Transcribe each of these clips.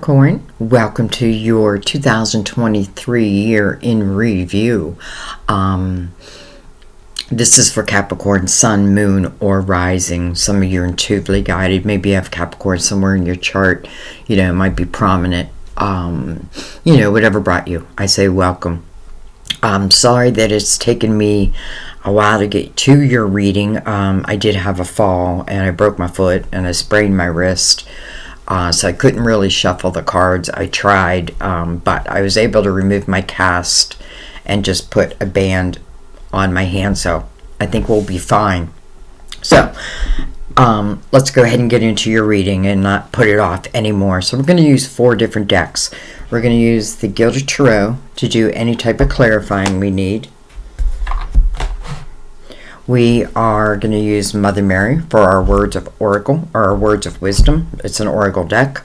Capricorn, welcome to your 2023 year in review. This is for Capricorn, Sun, Moon, or Rising. Some of you are intuitively guided. Maybe you have Capricorn somewhere in your chart. It might be prominent. Whatever brought you. I say welcome. I'm sorry that it's taken me a while to get to your reading. I did have a fall and I broke my foot and I sprained my wrist. So I couldn't really shuffle the cards. I tried, but I was able to remove my cast and just put a band on my hand. So I think we'll be fine. So let's go ahead and get into your reading and not put it off anymore. So we're going to use 4 different decks. We're going to use the Gilded Tarot to do any type of clarifying we need. We are going to use Mother Mary for our words of oracle, or our words of wisdom. It's an oracle deck.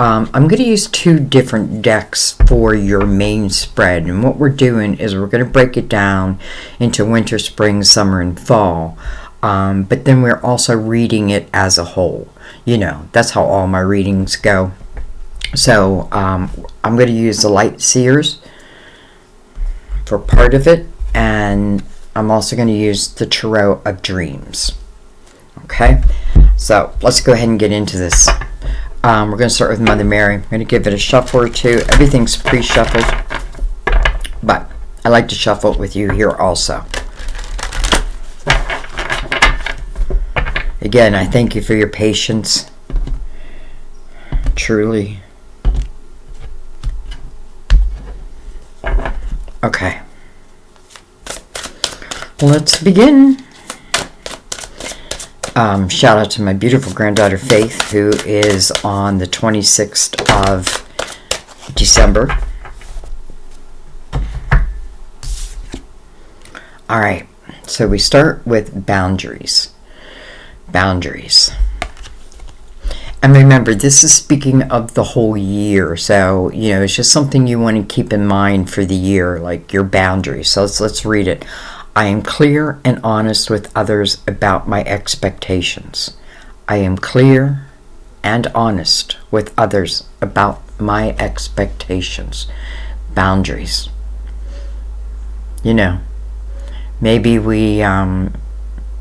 I'm going to use 2 different decks for your main spread. And what we're doing is we're going to break it down into winter, spring, summer, and fall. But then we're also reading it as a whole. That's how all my readings go. So I'm going to use the Light Seers for part of it. And I'm also going to use the Tarot of Dreams. Okay, so let's go ahead and get into this. We're going to start with Mother Mary. I'm going to give it a shuffle or 2. Everything's pre-shuffled, but I like to shuffle it with you here also. Again, I thank you for your patience. Truly. Okay. Let's begin. Shout out to my beautiful granddaughter Faith, who is on the 26th of December. All right, so we start with boundaries. Boundaries. And remember, this is speaking of the whole year. So, it's just something you want to keep in mind for the year, like your boundaries. So let's read it. I am clear and honest with others about my expectations. I am clear and honest with others about my expectations. Boundaries. Maybe we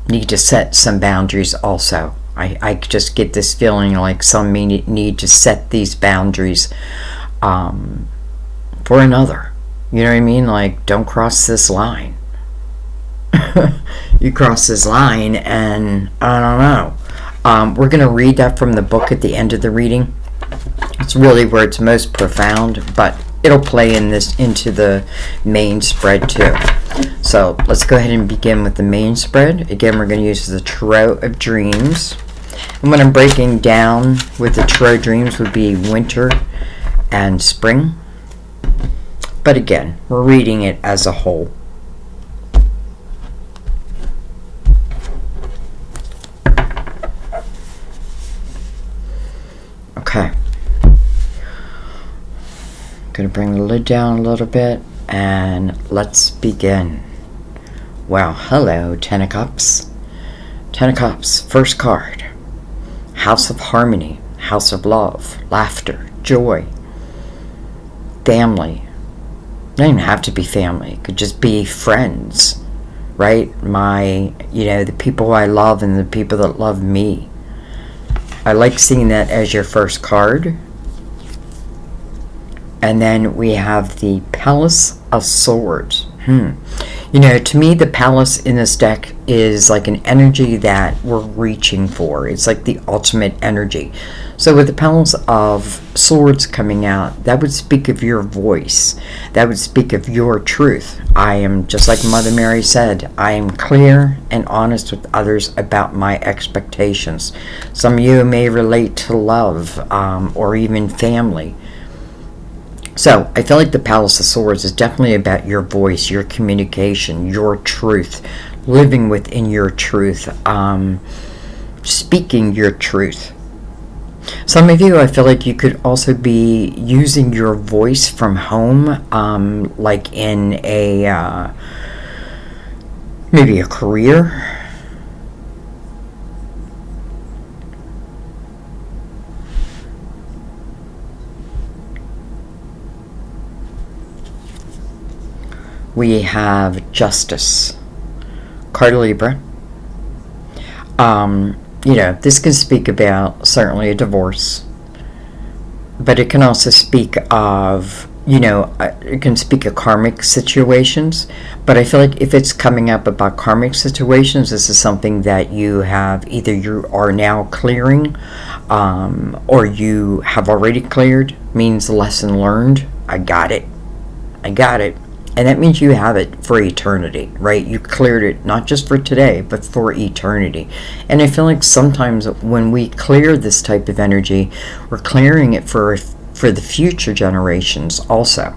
need to set some boundaries also. I just get this feeling like some need to set these boundaries for another. You know what I mean? Like, don't cross this line. You cross this line and I don't know. We're going to read that from the book at the end of the reading. It's really where it's most profound, but it'll play into the main spread too. So let's go ahead and begin with the main spread. Again, we're going to use the Tarot of Dreams. And what I'm breaking down with the Tarot of Dreams would be winter and spring. But again, we're reading it as a whole. Okay. Going to bring the lid down a little bit and let's begin. Well, hello, 10 of Cups. 10 of Cups, first card. House of Harmony, House of Love, Laughter, Joy, Family. It doesn't even have to be family. It could just be friends, right? The people I love and the people that love me. I like seeing that as your first card. And then we have the Palace of Swords. To me, the Palace in this deck is like an energy that we're reaching for. It's like the ultimate energy. So with the Palace of Swords coming out, that would speak of your voice. That would speak of your truth. I am, just like Mother Mary said, I am clear and honest with others about my expectations. Some of you may relate to love or even family. So I feel like the Palace of Swords is definitely about your voice, your communication, your truth, living within your truth, speaking your truth. Some of you, I feel like you could also be using your voice from home, like in a, maybe a career. We have Justice, card of Libra. This can speak about certainly a divorce, but it can also speak of, it can speak of karmic situations. But I feel like if it's coming up about karmic situations, this is something that you have, either you are now clearing, or you have already cleared, means lesson learned. I got it. And that means you have it for eternity, right? You cleared it not just for today, but for eternity. And I feel like sometimes when we clear this type of energy, we're clearing it for the future generations also.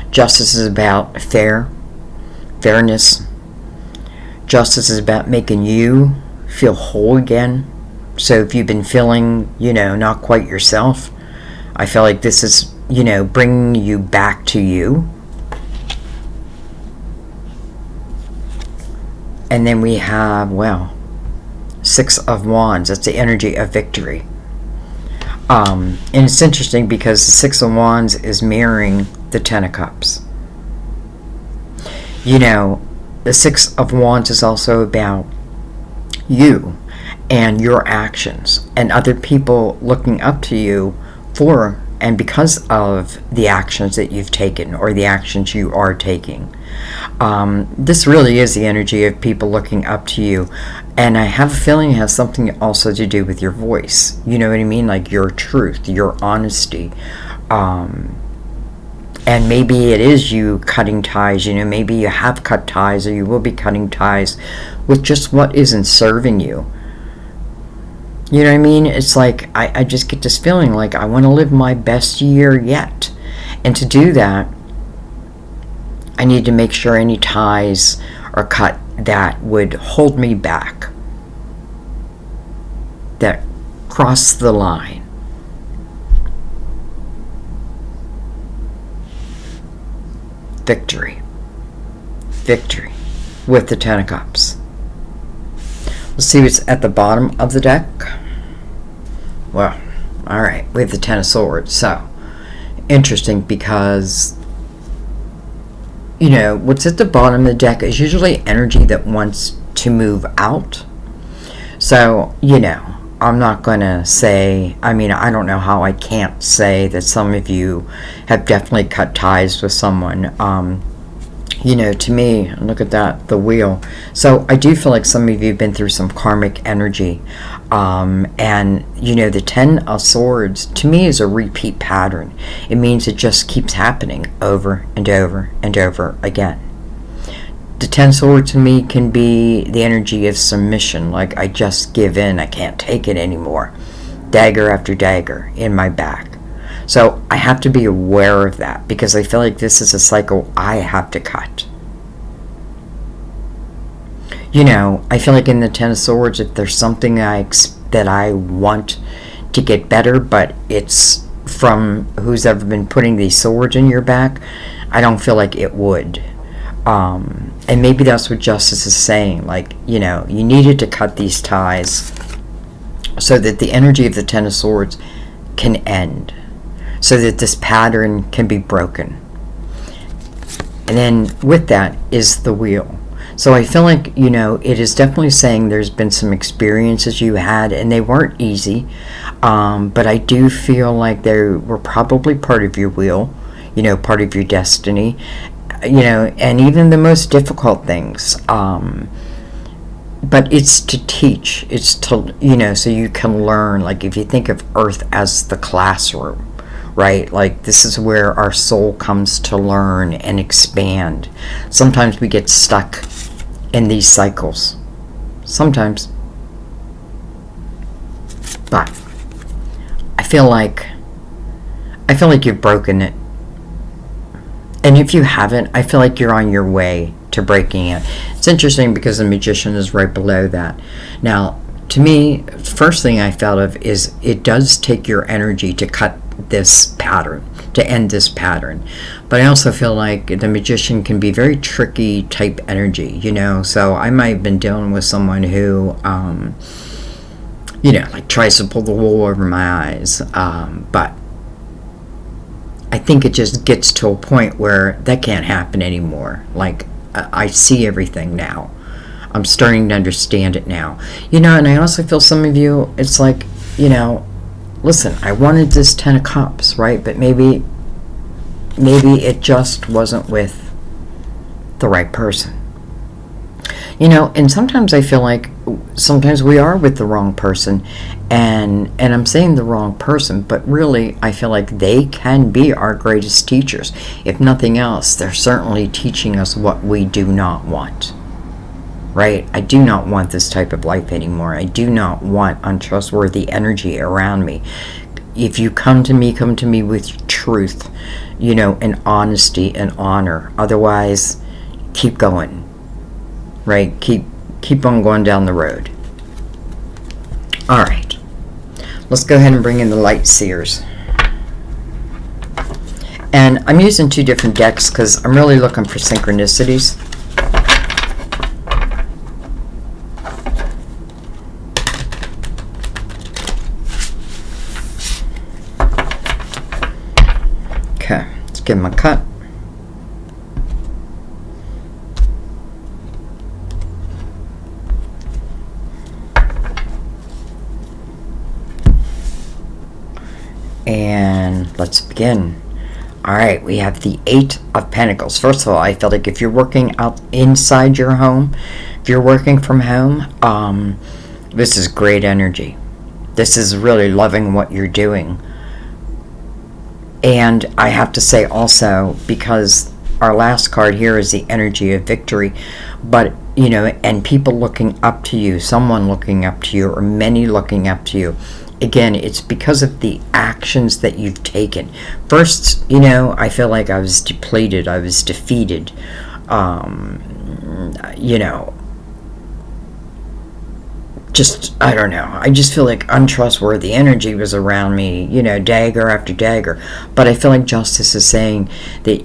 Justice is about fairness. Justice is about making you feel whole again. So if you've been feeling, not quite yourself, I feel like this is, bringing you back to you. And then we have, Six of Wands. That's the energy of victory. And it's interesting because the Six of Wands is mirroring the Ten of Cups. The Six of Wands is also about you and your actions and other people looking up to you for and because of the actions that you've taken or the actions you are taking. This really is the energy of people looking up to you. And I have a feeling it has something also to do with your voice. You know what I mean? Like your truth, your honesty. And maybe it is you cutting ties. Maybe you have cut ties or you will be cutting ties with just what isn't serving you. You know what I mean? It's like, I just get this feeling like I want to live my best year yet. And to do that, I need to make sure any ties are cut that would hold me back, that cross the line. Victory with the Ten of Cups. Let's see what's at the bottom of the deck. Well, alright, we have the Ten of Swords. So, interesting because, what's at the bottom of the deck is usually energy that wants to move out. So, I'm not going to say, I don't know how I can't say that some of you have definitely cut ties with someone. To me, look at that, the wheel. So I do feel like some of you have been through some karmic energy. And, the Ten of Swords, to me, is a repeat pattern. It means it just keeps happening over and over and over again. The Ten of Swords to me can be the energy of submission, like I just give in, I can't take it anymore. Dagger after dagger in my back. So I have to be aware of that because I feel like this is a cycle I have to cut. I feel like in the Ten of Swords, if there's something that I want to get better, but it's from who's ever been putting these swords in your back, I don't feel like it would. And maybe that's what Justice is saying. Like, you needed to cut these ties so that the energy of the Ten of Swords can end. So that this pattern can be broken. And then with that is the Wheel. So I feel like, it is definitely saying there's been some experiences you had and they weren't easy. But I do feel like they were probably part of your wheel, part of your destiny, and even the most difficult things. But it's to teach. It's to, so you can learn. Like if you think of Earth as the classroom. Right? Like this is where our soul comes to learn and expand. Sometimes we get stuck in these cycles. Sometimes. But I feel like you've broken it. And if you haven't, I feel like you're on your way to breaking it. It's interesting because the Magician is right below that. Now, to me, first thing I felt of is it does take your energy to cut this pattern, to end this pattern. But I also feel like the Magician can be very tricky type energy, so I might have been dealing with someone who like tries to pull the wool over my eyes, but I think it just gets to a point where that can't happen anymore. Like, I see everything now. I'm starting to understand it now. And I also feel some of you, it's like, listen, I wanted this 10 of Cups, right? But maybe it just wasn't with the right person. And sometimes I feel like sometimes we are with the wrong person, and I'm saying the wrong person, but really I feel like they can be our greatest teachers. If nothing else, they're certainly teaching us what we do not want. Right? I do not want this type of life anymore. I do not want untrustworthy energy around me. If you come to me with truth, and honesty and honor. Otherwise, keep going. Right? Keep on going down the road. All right. Let's go ahead and bring in the light seers. And I'm using 2 different decks because I'm really looking for synchronicities. Okay, let's give them a cut. And let's begin. All right, we have the 8 of Pentacles. First of all, I feel like if you're working out inside your home, if you're working from home, this is great energy. This is really loving what you're doing. And I have to say also, because our last card here is the energy of victory, but and people looking up to you, someone looking up to you, or many looking up to you. Again, it's because of the actions that you've taken. First, I feel like I was depleted, I was defeated, just, I don't know. I just feel like untrustworthy energy was around me, dagger after dagger. But I feel like justice is saying that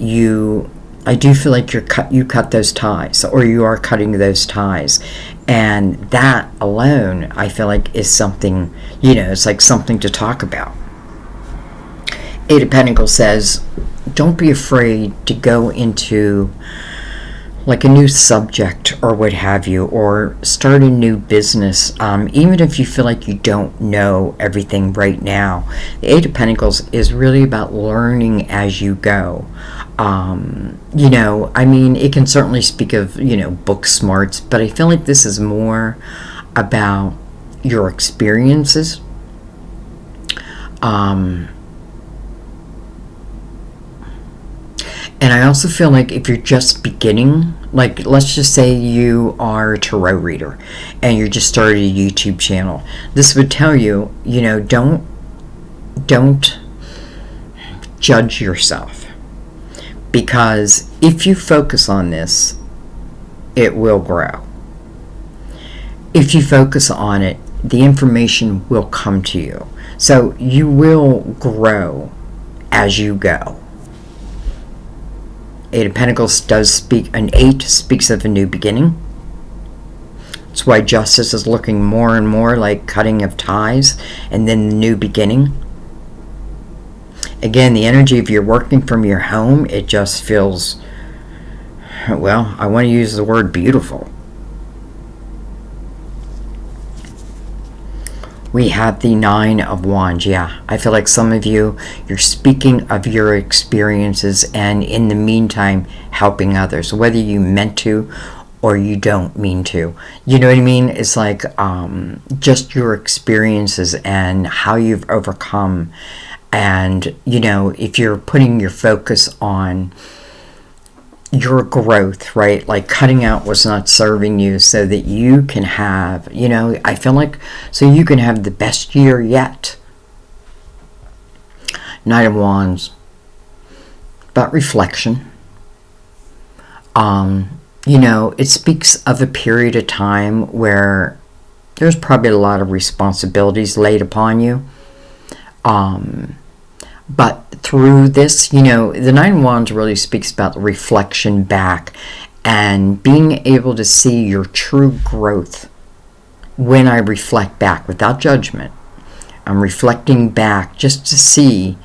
I do feel like you cut those ties, or you are cutting those ties. And that alone, I feel like, is something, it's like something to talk about. 8 of Pentacles says, don't be afraid to go into like a new subject or what have you, or start a new business, even if you feel like you don't know everything right now. The 8 of Pentacles is really about learning as you go. It can certainly speak of, book smarts, but I feel like this is more about your experiences. And I also feel like if you're just beginning, like let's just say you are a tarot reader and you're just starting a YouTube channel, this would tell you, don't judge yourself. Because if you focus on this, it will grow. If you focus on it, the information will come to you. So you will grow as you go. 8 of Pentacles does speak, an 8 speaks of a new beginning. That's why justice is looking more and more like cutting of ties and then the new beginning. Again, the energy of you're working from your home, it just feels, well, I want to use the word beautiful. We have the 9 of Wands. Yeah, I feel like some of you're speaking of your experiences and in the meantime helping others, whether you meant to or you don't mean to. You know what I mean? It's like just your experiences and how you've overcome. And, if you're putting your focus on your growth, right? Like cutting out what's not serving you so that you can have, I feel like, so you can have the best year yet. 9 of Wands, about reflection. It speaks of a period of time where there's probably a lot of responsibilities laid upon you. But through this, the 9 of Wands really speaks about reflection back and being able to see your true growth. When I reflect back without judgment, I'm reflecting back just to see,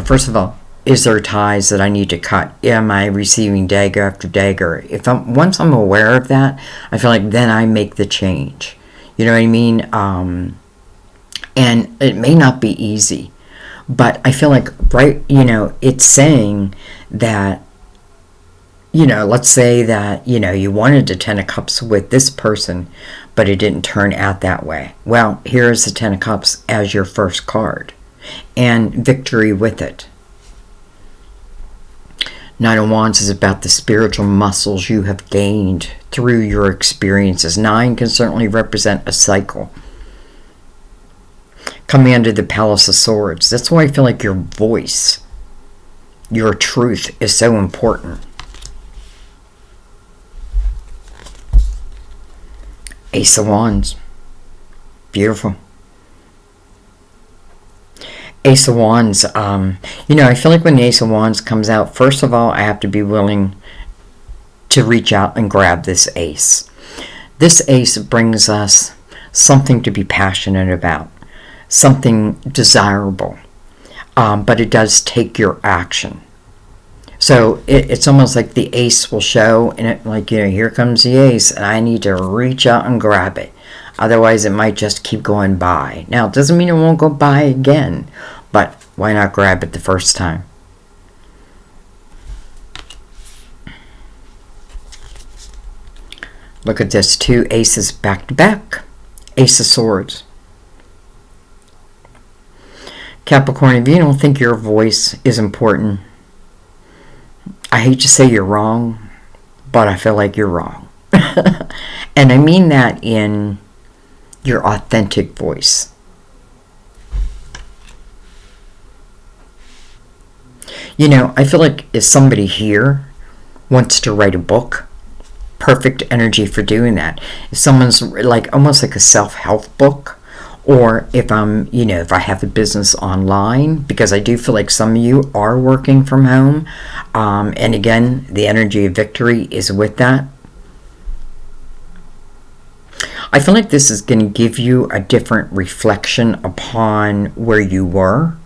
first of all, is there ties that I need to cut? Am I receiving dagger after dagger? Once I'm aware of that, I feel like then I make the change. You know what I mean? And it may not be easy, but I feel like, right, it's saying that, let's say that, you wanted the Ten of Cups with this person, but it didn't turn out that way. Well, here's the Ten of Cups as your first card, and victory with it. Nine of Wands is about the spiritual muscles you have gained through your experiences. 9 can certainly represent a cycle. Coming under the Palace of Swords. That's why I feel like your voice, your truth is so important. Ace of Wands. Beautiful. Ace of Wands, I feel like when the Ace of Wands comes out, first of all, I have to be willing to reach out and grab this ace. This ace brings us something to be passionate about, something desirable, but it does take your action. So it's almost like the ace will show, and it like, here comes the ace, and I need to reach out and grab it. Otherwise, it might just keep going by. Now, it doesn't mean it won't go by again, but why not grab it the first time? Look at this, 2 aces back to back. Ace of Swords. Capricorn, if you don't think your voice is important, I hate to say you're wrong, but I feel like you're wrong. And I mean that in your authentic voice. I feel like if somebody here wants to write a book, perfect energy for doing that. If someone's like almost like a self-help book, or if I'm, if I have a business online, because I do feel like some of you are working from home, and again, the energy of victory is with that. I feel like this is going to give you a different reflection upon where you were.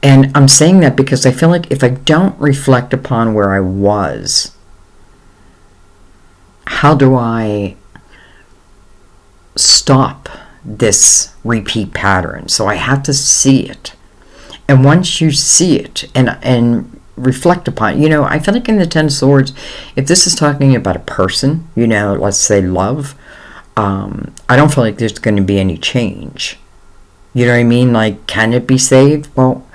And I'm saying that because I feel like if I don't reflect upon where I was, how do I stop this repeat pattern? So I have to see it. And once you see it and reflect upon it, I feel like in the Ten of Swords, if this is talking about a person, let's say love, I don't feel like there's going to be any change. You know what I mean? Like, can it be saved? Well,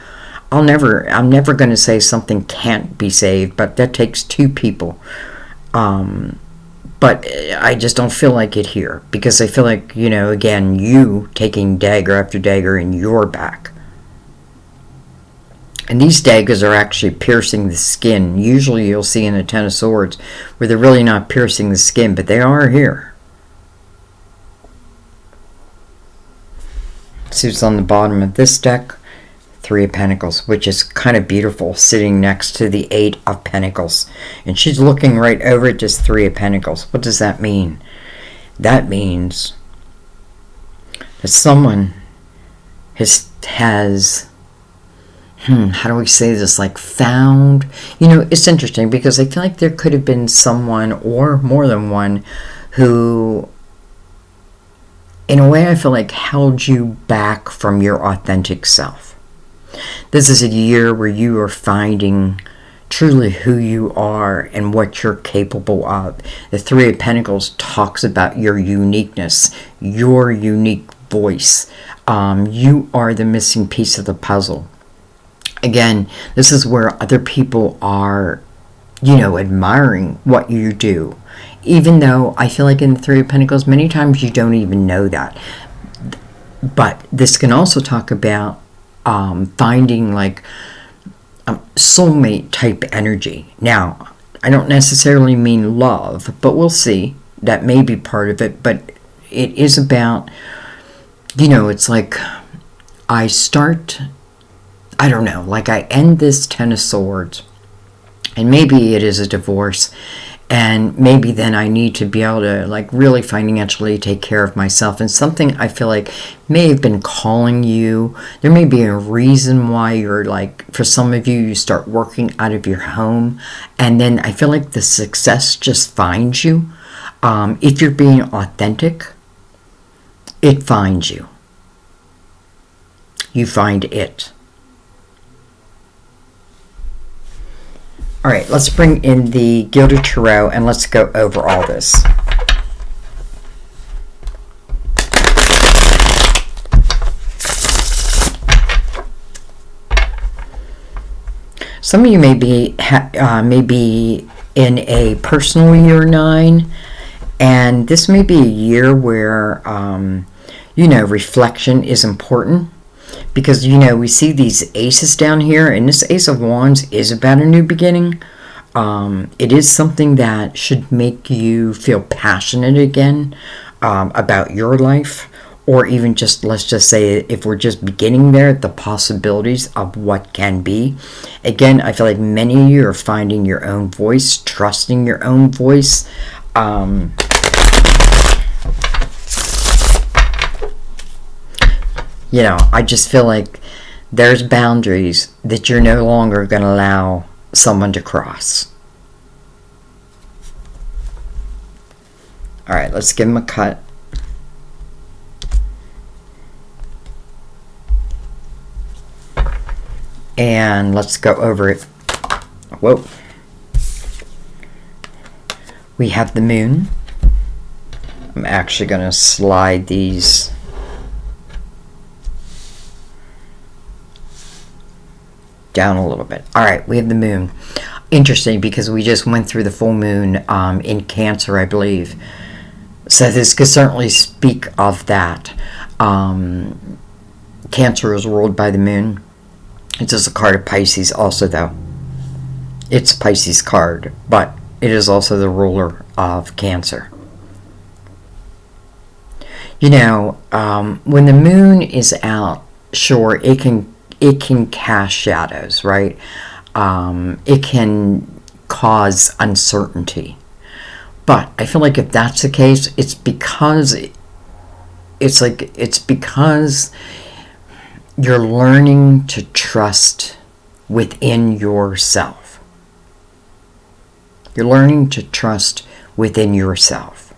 I'm never going to say something can't be saved, but that takes 2 people. But I just don't feel like it here, because I feel like, again, you taking dagger after dagger in your back. And these daggers are actually piercing the skin. Usually you'll see in a Ten of Swords where they're really not piercing the skin, but they are here. See what's on the bottom of this deck? 3 of Pentacles, which is kind of beautiful, sitting next to the 8 of Pentacles. And she's looking right over at this 3 of Pentacles. What does that mean? That means that someone has how do we say this, like found, it's interesting because I feel like there could have been someone or more than one who, in a way, I feel like held you back from your authentic self. This is a year where you are finding truly who you are and what you're capable of. The 3 of Pentacles talks about your uniqueness, your unique voice. You are the missing piece of the puzzle. Again, this is where other people are, admiring what you do. Even though I feel like in the 3 of Pentacles, many times you don't even know that. But this can also talk about finding like soulmate type energy. Now, I don't necessarily mean love, but we'll see. That may be part of it. But it is about, it's like I don't know, like I end this Ten of Swords, and maybe it is a divorce, And maybe then I need to be able to like really financially take care of myself. And something I feel like may have been calling you. There may be a reason why you're like, for some of you, you start working out of your home. And then I feel like the success just finds you. If you're being authentic, it finds you. You find it. All right, let's bring in the Gilded Tarot and let's go over all this. Some of you may be in a personal year 9, and this may be a year where, reflection is important. Because, we see these aces down here, and this Ace of Wands is about a new beginning. It is something that should make you feel passionate again about your life. Or even just, let's just say, if we're just beginning there, the possibilities of what can be. Again, I feel like many of you are finding your own voice, trusting your own voice. I just feel like there's boundaries that you're no longer going to allow someone to cross. All right, let's give them a cut. And let's go over it. Whoa. We have the moon. I'm actually going to slide these down a little bit. All right, we have the moon. Interesting, because we just went through the full moon in Cancer, I believe. So this could certainly speak of that. Cancer is ruled by the moon. It's just a card of Pisces also, though. It's Pisces card, but it is also the ruler of Cancer. When the moon is out, sure, it can cast shadows, right? It can cause uncertainty. But I feel like if that's the case, it's because you're learning to trust within yourself. You're learning to trust within yourself.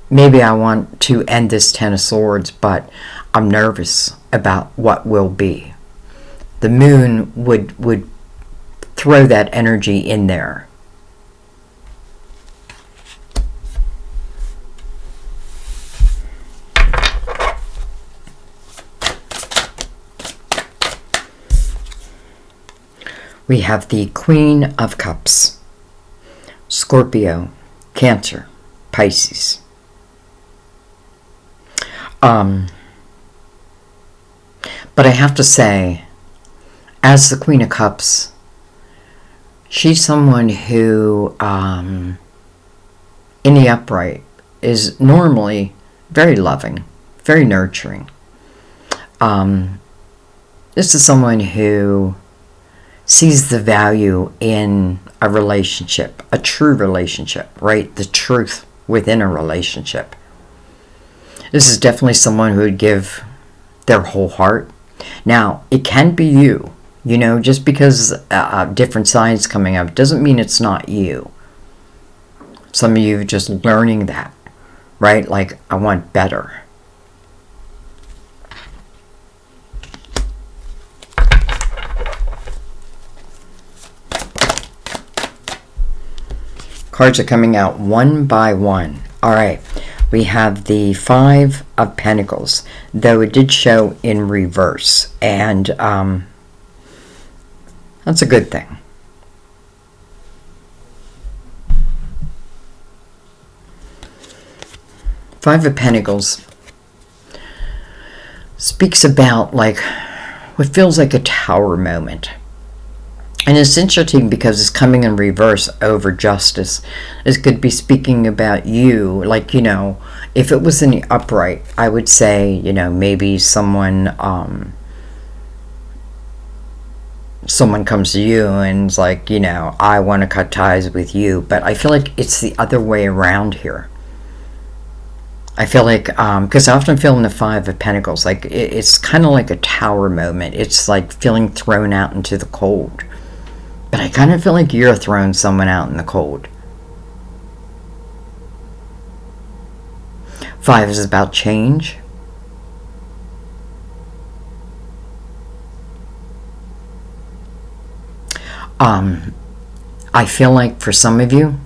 Maybe I want to end this Ten of Swords, but I'm nervous about what will be. The moon would throw that energy in there. We have the Queen of Cups, Scorpio, Cancer, Pisces. But I have to say, as the Queen of Cups, she's someone who, in the upright, is normally very loving, very nurturing. This is someone who sees the value in a relationship, a true relationship, right? The truth within a relationship. This is definitely someone who would give their whole heart. Now, it can be you. Just because different signs coming up doesn't mean it's not you. Some of you are just learning that, right? Like, I want better. Cards are coming out one by one. All right. We have the Five of Pentacles, though it did show in reverse. And that's a good thing. Five of Pentacles speaks about like what feels like a tower moment. And it's interesting because it's coming in reverse over justice. This could be speaking about you. Like, if it was in the upright, I would say, maybe someone someone comes to you and is like, you know, I want to cut ties with you. But I feel like it's the other way around here. I feel like, because I often feel in the Five of Pentacles, like it's kind of like a tower moment. It's like feeling thrown out into the cold. But I kind of feel like you're throwing someone out in the cold. Five is about change. I feel like for some of you,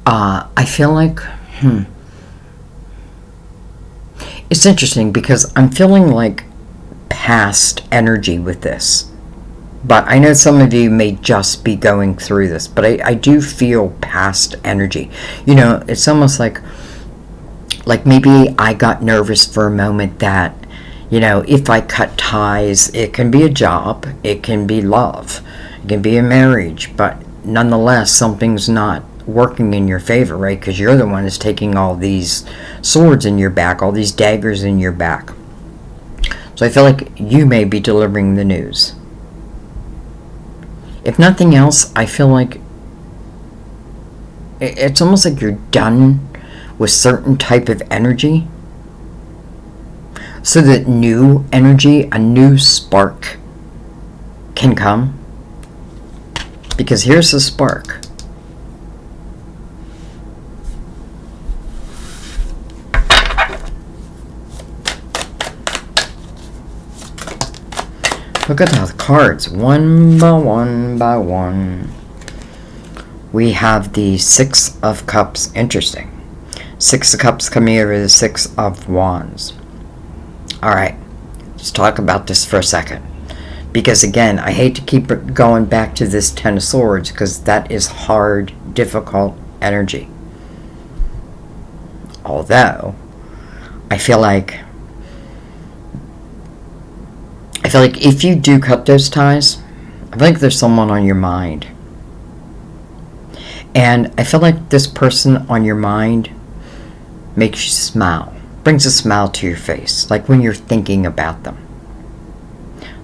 I feel like, it's interesting because I'm feeling like past energy with this. But I know some of you may just be going through this, but I do feel past energy. You know, it's almost like maybe I got nervous for a moment that, you know, if I cut ties, it can be a job, it can be love, it can be a marriage, but nonetheless, something's not working in your favor, right? Because you're the one who's taking all these swords in your back, all these daggers in your back. So I feel like you may be delivering the news. If nothing else, I feel like it's almost like you're done with certain type of energy, so that new energy, a new spark can come. Because here's the spark. Look at the cards, one by one. We have the Six of Cups. Interesting. Six of Cups coming over the Six of Wands. Alright, let's talk about this for a second. Because again, I hate to keep going back to this Ten of Swords, because that is hard, difficult energy. Although, I feel like if you do cut those ties, I feel like there's someone on your mind. And I feel like this person on your mind makes you smile. Brings a smile to your face, like when you're thinking about them.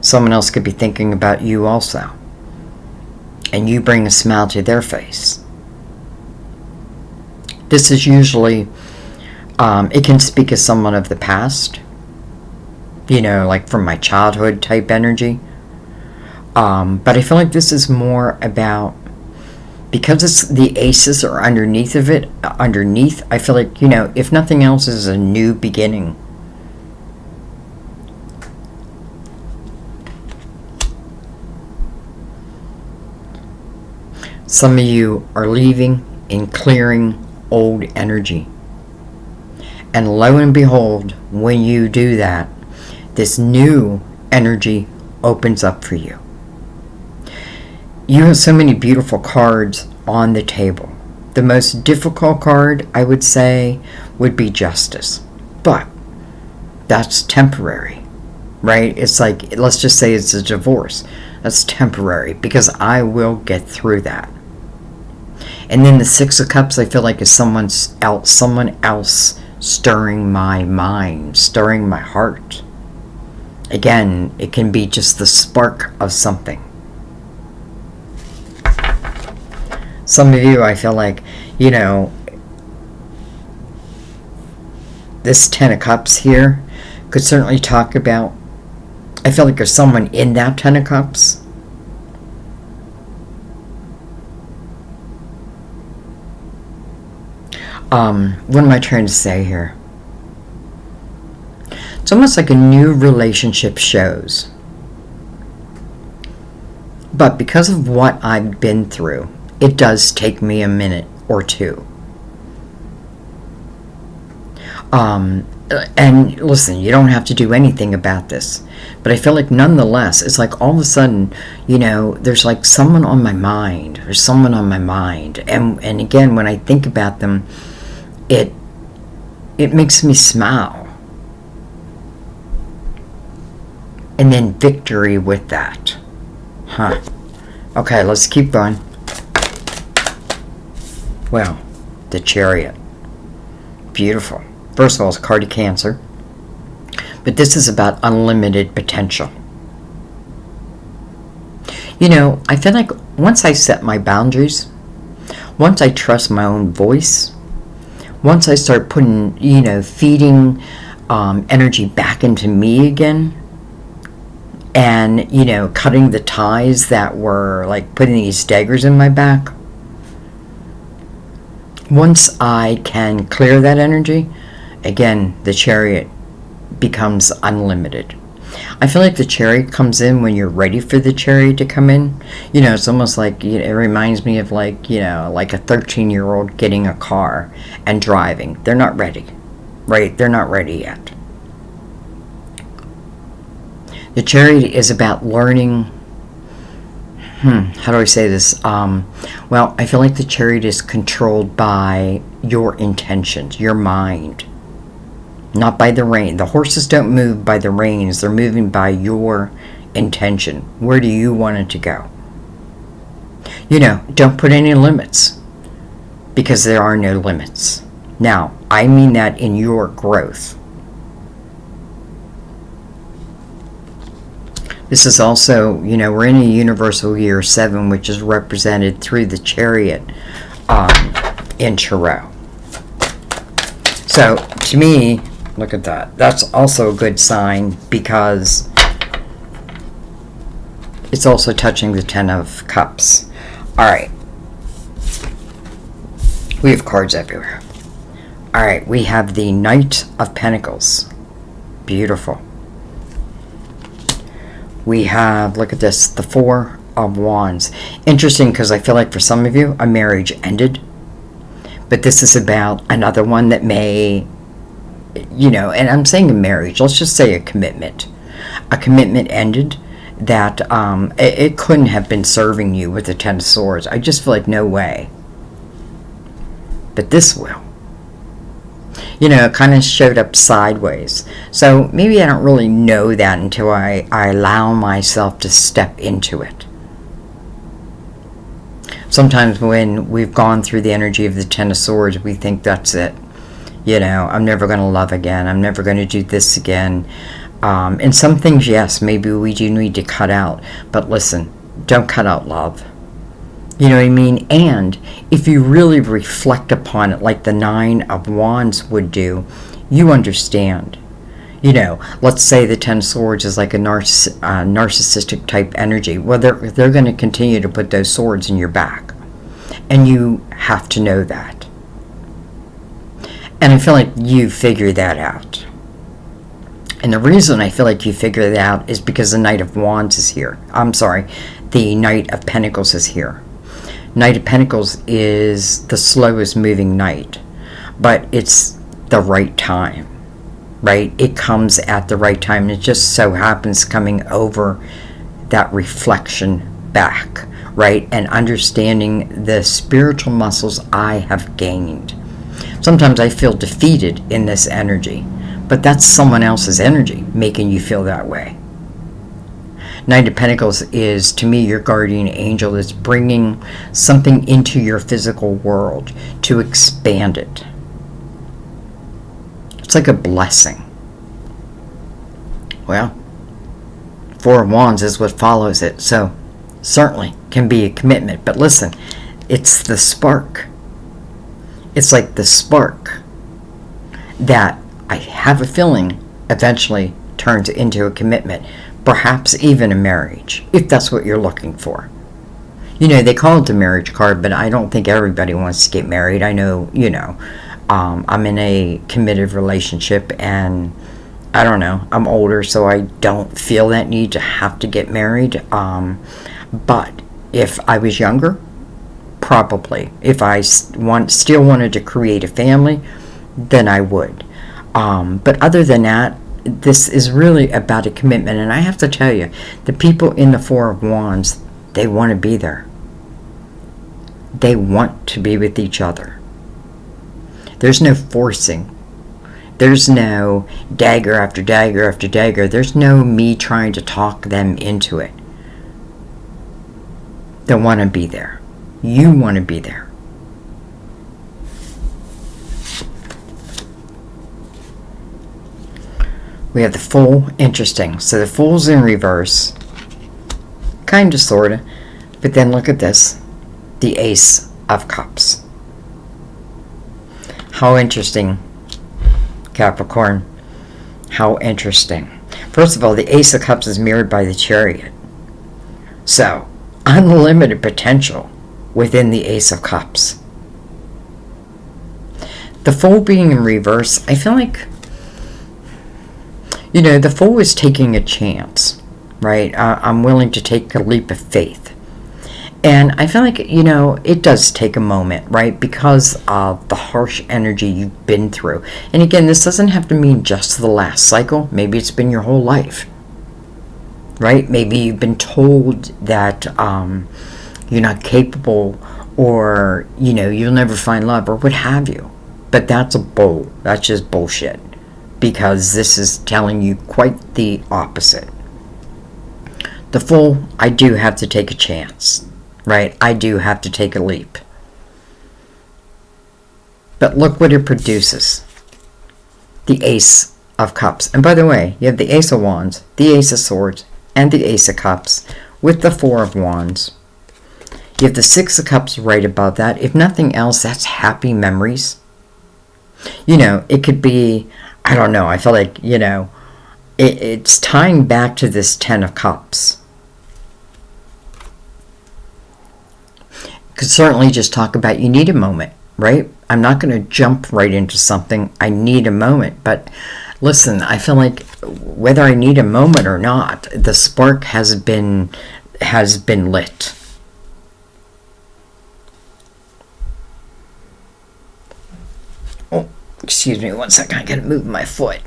Someone else could be thinking about you also, and you bring a smile to their face. This is usually, it can speak as someone of the past, you know, like from my childhood type energy. But I feel like this is more about, because it's the aces are underneath of it, I feel like, you know, if nothing else, is a new beginning. Some of you are leaving and clearing old energy. And lo and behold, when you do that, this new energy opens up for you. You have so many beautiful cards on the table. The most difficult card, I would say, would be Justice. But that's temporary, right? It's like, let's just say it's a divorce. That's temporary, because I will get through that. And then the Six of Cups, I feel like, is someone else stirring my mind, stirring my heart. Again, it can be just the spark of something. Some of you, I feel like, you know, this Ten of Cups here could certainly talk about, I feel like there's someone in that Ten of Cups. What am I trying to say here? It's almost like a new relationship shows. But because of what I've been through, it does take me a minute or two. And listen, you don't have to do anything about this. But I feel like nonetheless, it's like all of a sudden, you know, there's like someone on my mind. There's someone on my mind. And again, when I think about them, it makes me smile. And then victory with that. Huh. Okay, let's keep going. Well, the Chariot. Beautiful. First of all, it's a card of Cancer. But this is about unlimited potential. You know, I feel like once I set my boundaries, once I trust my own voice, once I start putting, feeding energy back into me again, and, cutting the ties that were like putting these daggers in my back, once I can clear that energy, again, the Chariot becomes unlimited. I feel like the Chariot comes in when you're ready for the Chariot to come in. It's almost like, it reminds me of like a 13-year-old getting a car and driving. They're not ready, right? They're not ready yet. The Chariot is about learning, how do I say this? Well, I feel like the Chariot is controlled by your intentions, your mind. Not by the rein. The horses don't move by the reins. They're moving by your intention. Where do you want it to go? Don't put any limits, because there are no limits. Now, I mean that in your growth. This is also, we're in a universal year 7, which is represented through the Chariot in Tarot. So, to me, look at that. That's also a good sign, because it's also touching the 10 of Cups. Alright. We have cards everywhere. Alright, we have the Knight of Pentacles. Beautiful. We have, look at this, the 4 of Wands. Interesting, because I feel like for some of you, a marriage ended. But this is about another one that may, and I'm saying a marriage, let's just say a commitment. A commitment ended that it couldn't have been serving you with the 10 of Swords. I just feel like no way. But this will. It kind of showed up sideways. So maybe I don't really know that until I allow myself to step into it. Sometimes when we've gone through the energy of the 10 of Swords, we think that's it. I'm never going to love again. I'm never going to do this again. And some things, yes, maybe we do need to cut out. But listen, don't cut out love. You know what I mean? And if you really reflect upon it like the 9 of Wands would do, you understand. Let's say the 10 of Swords is like a narcissistic type energy. Well, they're going to continue to put those swords in your back. And you have to know that. And I feel like you figure that out. And the reason I feel like you figure that out is because the Knight of Wands is here. I'm sorry, the Knight of Pentacles is here. Knight of Pentacles is the slowest moving knight, but it's the right time, right? It comes at the right time. It just so happens coming over that reflection back, right? And understanding the spiritual muscles I have gained. Sometimes I feel defeated in this energy, but that's someone else's energy making you feel that way. Knight of Pentacles is, to me, your guardian angel that's bringing something into your physical world to expand it. It's like a blessing. Well, 4 of Wands is what follows it, so certainly can be a commitment. But listen, it's the spark. It's like the spark that I have a feeling eventually turns into a commitment. Perhaps even a marriage, if that's what you're looking for. They call it the marriage card, but I don't think everybody wants to get married. I know, I'm in a committed relationship, and I don't know, I'm older, so I don't feel that need to have to get married. But if I was younger, probably. If I still wanted to create a family, then I would. But other than that, this is really about a commitment. And I have to tell you, the people in the 4 of Wands, they want to be there. They want to be with each other. There's no forcing. There's no dagger after dagger after dagger. There's no me trying to talk them into it. They want to be there. You want to be there. We have the Fool. Interesting. So the Fool's in reverse. Kind of, sort of. But then look at this. The Ace of Cups. How interesting, Capricorn. How interesting. First of all, the Ace of Cups is mirrored by the Chariot. So, unlimited potential within the Ace of Cups. The Fool being in reverse, I feel like, the Fool is taking a chance, right? I'm willing to take a leap of faith. And I feel like, it does take a moment, right? Because of the harsh energy you've been through. And again, this doesn't have to mean just the last cycle. Maybe it's been your whole life, right? Maybe you've been told that you're not capable, or, you'll never find love, or what have you. But that's just bullshit. Because this is telling you quite the opposite. The Fool, I do have to take a chance. Right? I do have to take a leap. But look what it produces. The Ace of Cups. And by the way, you have the Ace of Wands, the Ace of Swords, and the Ace of Cups with the Four of Wands. You have the Six of Cups right above that. If nothing else, that's happy memories. It could be, I don't know, I feel like, it's tying back to this Ten of Cups. Could certainly just talk about you need a moment, right? I'm not going to jump right into something. I need a moment. But listen, I feel like whether I need a moment or not, the spark has been lit. Oh, excuse me 1 second. I got to move my foot.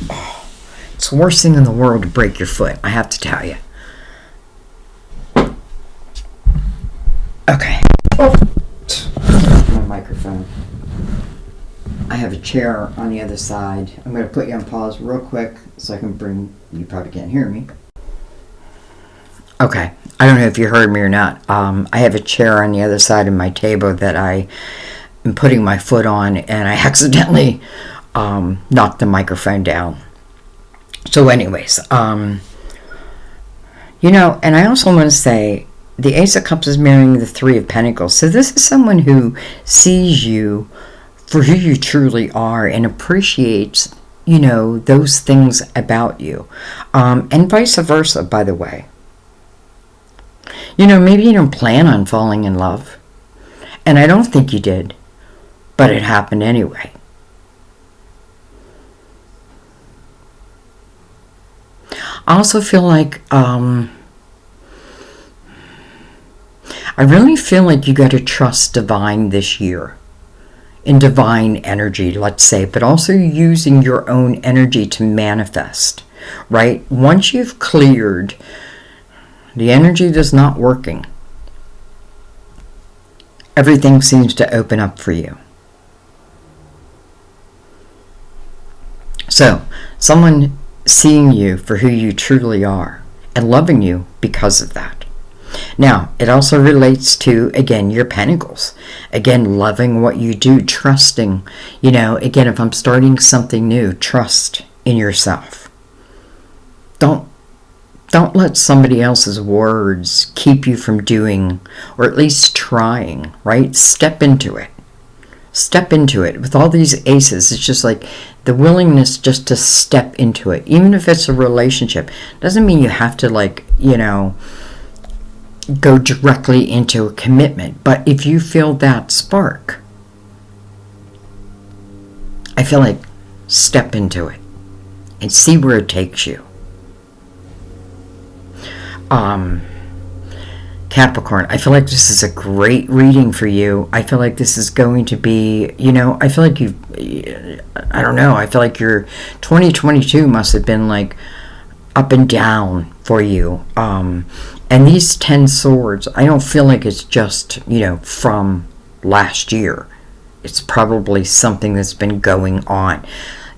Oh, it's the worst thing in the world to break your foot, I have to tell you. Okay. My microphone. I have a chair on the other side. I'm going to put you on pause real quick so I can bring... You probably can't hear me. Okay. I don't know if you heard me or not. I have a chair on the other side of my table that I am putting my foot on, and I accidentally knocked the microphone down. So anyways, and I also want to say, the Ace of Cups is mirroring the Three of Pentacles. So this is someone who sees you for who you truly are and appreciates, those things about you. And vice versa, by the way. Maybe you don't plan on falling in love. And I don't think you did. But it happened anyway. I also feel like... I really feel like you got to trust divine this year. In divine energy, let's say, but also using your own energy to manifest, right? Once you've cleared, the energy that's not working, everything seems to open up for you. So, someone seeing you for who you truly are and loving you because of that. Now, it also relates to, again, your pentacles. Again, loving what you do, trusting. Again, if I'm starting something new, trust in yourself. Don't let somebody else's words keep you from doing, or at least trying, right? Step into it. Step into it. With all these aces, it's just like the willingness just to step into it. Even if it's a relationship. Doesn't mean you have to, go directly into a commitment. But if you feel that spark, I feel like step into it and see where it takes you. Capricorn, I feel like this is a great reading for you. I feel like this is going to be, I feel like I don't know, I feel like your 2022 must have been like up and down for you. And these 10 swords, I don't feel like it's just, from last year. It's probably something that's been going on.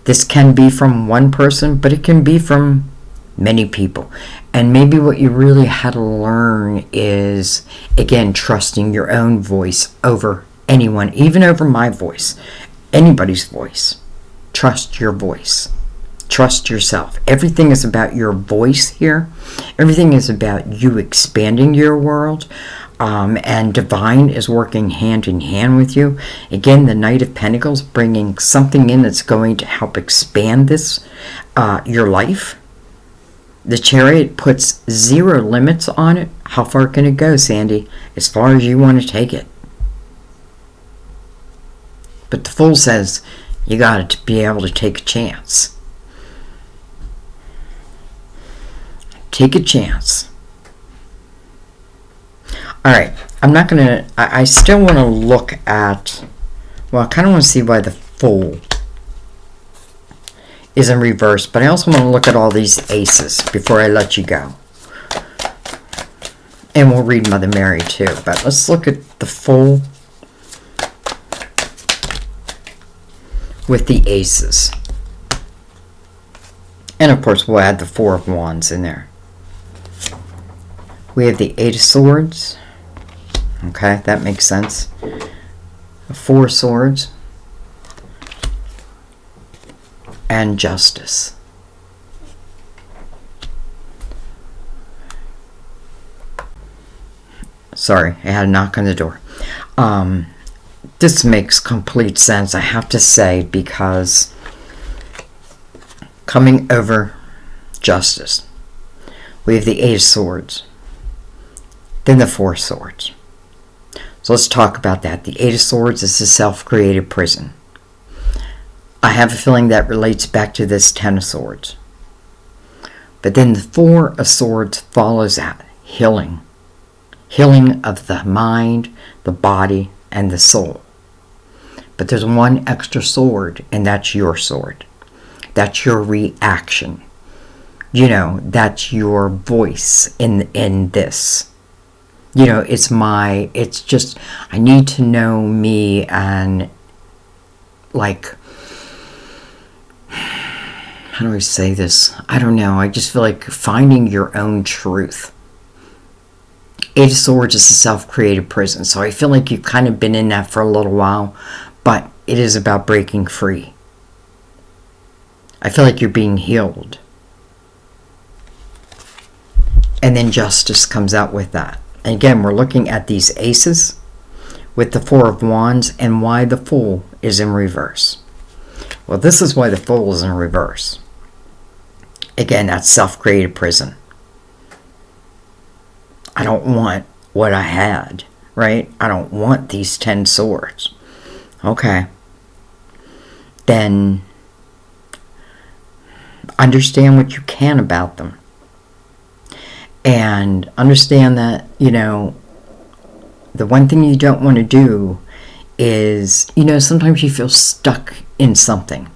This can be from one person, but it can be from many people. And maybe what you really had to learn is, again, trusting your own voice over anyone, even over my voice, anybody's voice. Trust your voice. Trust yourself. Everything is about your voice here. Everything is about you expanding your world. And divine is working hand in hand with you. Again, the Knight of Pentacles bringing something in that's going to help expand this, your life. The Chariot puts 0 limits on it. How far can it go, Sandy? As far as you want to take it. But the Fool says you got to be able to take a chance. Take a chance. Alright, I'm not going to... I still want to look at... Well, I kind of want to see why the Fool is in reverse. But I also want to look at all these aces before I let you go. And we'll read Mother Mary too. But let's look at the Fool with the aces. And of course we'll add the 4 of Wands in there. We have the 8 of Swords. Okay, that makes sense. The 4 of Swords. And Justice. Sorry, I had a knock on the door. This makes complete sense, I have to say, because coming over Justice, we have the 8 of Swords, then the 4 of Swords. So let's talk about that. The 8 of Swords is a self-created prison. I have a feeling that relates back to this 10 of Swords. But then the 4 of Swords follows that. Healing. Healing of the mind, the body, and the soul. But there's one extra sword, and that's your sword. That's your reaction. You know, that's your voice in this. You know, it's just, I need to know me, and like, how do I say this? I don't know. I just feel like finding your own truth. 8 of Swords is a self-created prison, so I feel like you've kind of been in that for a little while, but it is about breaking free. I feel like you're being healed. And then Justice comes out with that. And again, we're looking at these aces with the 4 of Wands and why the Fool is in reverse. Well, this is why the Fool is in reverse. Again, that's self-created prison. I don't want what I had, right? I don't want these 10 swords. Okay. Then understand what you can about them. And understand that, you know, the one thing you don't want to do is, you know, sometimes you feel stuck in something.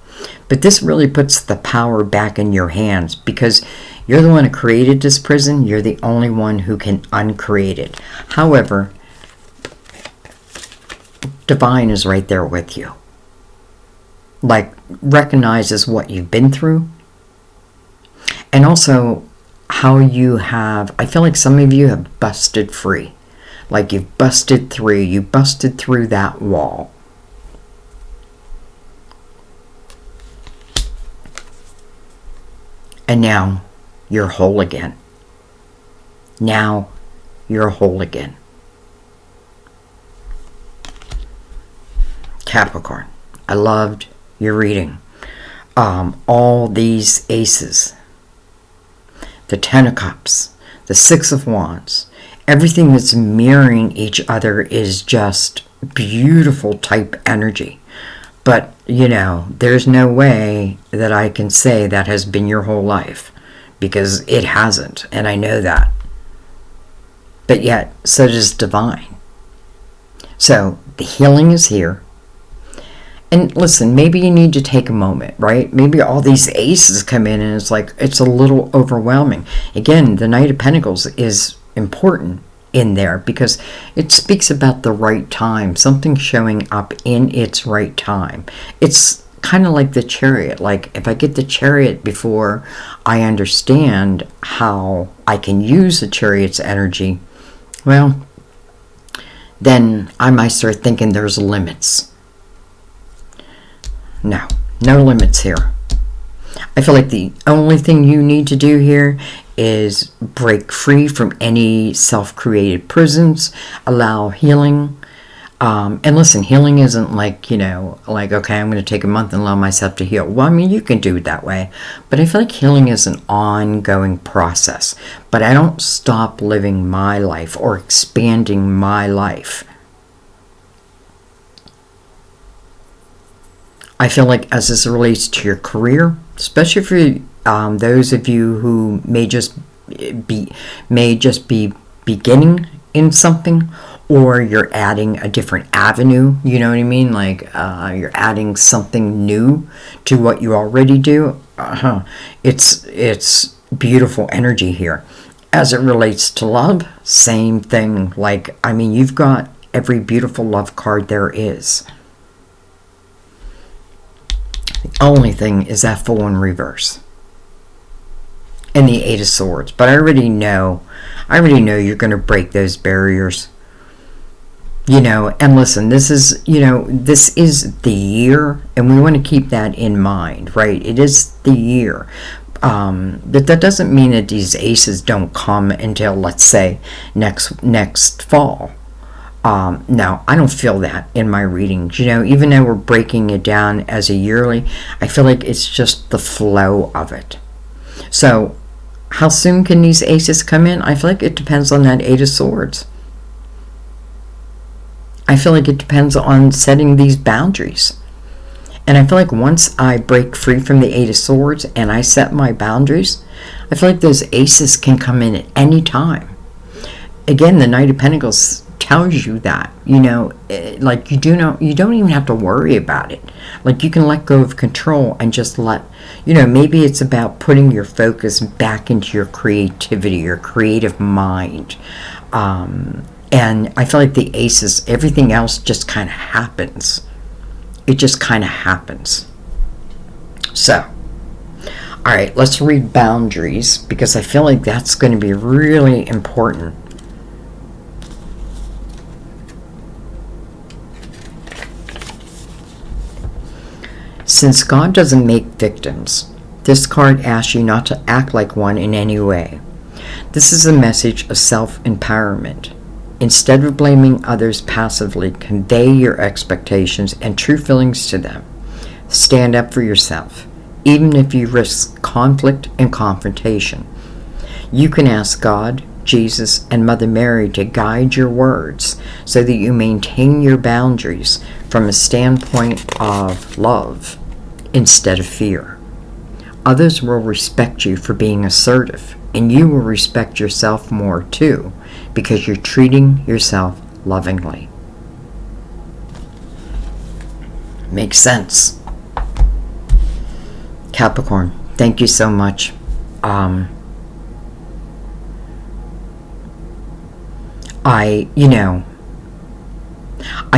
But this really puts the power back in your hands because you're the one who created this prison. You're the only one who can uncreate it. However, Divine is right there with you. Like, recognizes what you've been through. And also how you have, I feel like some of you have busted free. Like you've busted through. You busted through that wall. And now you're whole again. Now you're whole again. Capricorn, I loved your reading. All these aces, the 10 of Cups, the 6 of Wands, everything that's mirroring each other is just beautiful type energy. But, you know, there's no way that I can say that has been your whole life. Because it hasn't. And I know that. But yet, so does Divine. So, the healing is here. And listen, maybe you need to take a moment, right? Maybe all these aces come in and it's like, it's a little overwhelming. Again, the Knight of Pentacles is important in there because it speaks about the right time, something showing up in its right time. It's kind of like the Chariot. Like if I get the Chariot before I understand how I can use the Chariot's energy, well, then I might start thinking there's limits. No limits here. I feel like the only thing you need to do here is break free from any self-created prisons, allow healing. And listen, healing isn't like, okay, I'm going to take a month and allow myself to heal. Well, I mean, you can do it that way. But I feel like healing is an ongoing process. But I don't stop living my life or expanding my life. I feel like as this relates to your career, especially for those of you who may just be beginning in something, or you're adding a different avenue, you know what I mean? Like you're adding something new to what you already do. It's beautiful energy here. As it relates to love, same thing. Like, I mean, you've got every beautiful love card there is. The only thing is that Fool in reverse. And the Eight of Swords. But I already know you're going to break those barriers. And listen, this is the year, and we want to keep that in mind, right? It is the year. But that doesn't mean that these aces don't come until, let's say, next fall. Now, I don't feel that in my readings. Even though we're breaking it down as a yearly, I feel like it's just the flow of it. So, how soon can these aces come in? I feel like it depends on that Eight of Swords. I feel like it depends on setting these boundaries. And I feel like once I break free from the Eight of Swords and I set my boundaries, I feel like those aces can come in at any time. Again, the Knight of Pentacles tells you that, like you don't even have to worry about it. Like you can let go of control and just maybe it's about putting your focus back into your creativity, your creative mind. And I feel like the aces, everything else just kind of happens. It just kind of happens. So, all right, let's read boundaries, because I feel like that's going to be really important. Since God doesn't make victims, this card asks you not to act like one in any way. This is a message of self-empowerment. Instead of blaming others passively, convey your expectations and true feelings to them. Stand up for yourself, even if you risk conflict and confrontation. You can ask God, Jesus, and Mother Mary to guide your words so that you maintain your boundaries from a standpoint of love instead of fear. Others will respect you for being assertive, and you will respect yourself more too, because you're treating yourself lovingly. Makes sense. Capricorn, thank you so much. I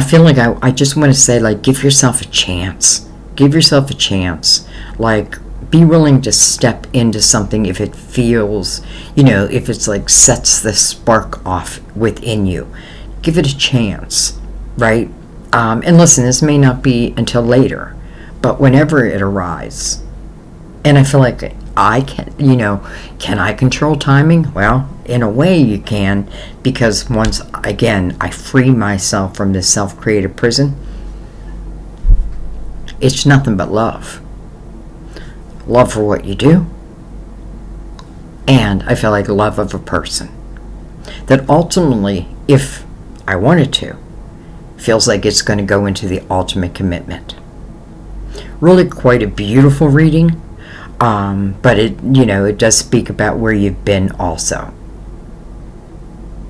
feel like I just want to say, like, give yourself a chance. Give yourself a chance. Like, be willing to step into something if it feels, if it's like sets the spark off within you. Give it a chance, right? And listen, this may not be until later, but whenever it arises. And I feel like I can I control timing? Well, in a way you can, because once, again, I free myself from this self-created prison, it's nothing but love. Love for what you do, and I feel like love of a person that ultimately, if I wanted to, feels like it's going to go into the ultimate commitment. Really quite a beautiful reading, but it does speak about where you've been also.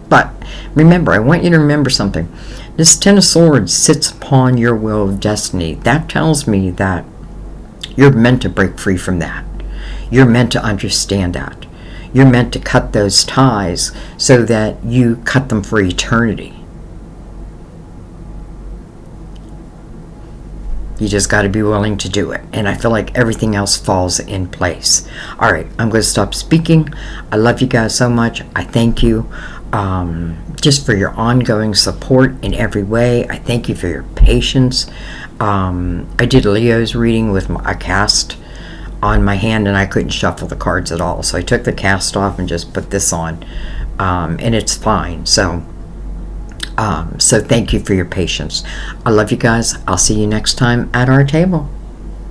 But remember, I want you to remember something. This Ten of Swords sits upon your wheel of destiny. That tells me that you're meant to break free from that. You're meant to understand that. You're meant to cut those ties so that you cut them for eternity. You just got to be willing to do it. And I feel like everything else falls in place. All right, I'm going to stop speaking. I love you guys so much. I thank you just for your ongoing support in every way. I thank you for your patience. I did Leo's reading with a cast on my hand and I couldn't shuffle the cards at all. So I took the cast off and just put this on, and it's fine. So thank you for your patience. I love you guys. I'll see you next time at our table.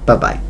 Bye-bye.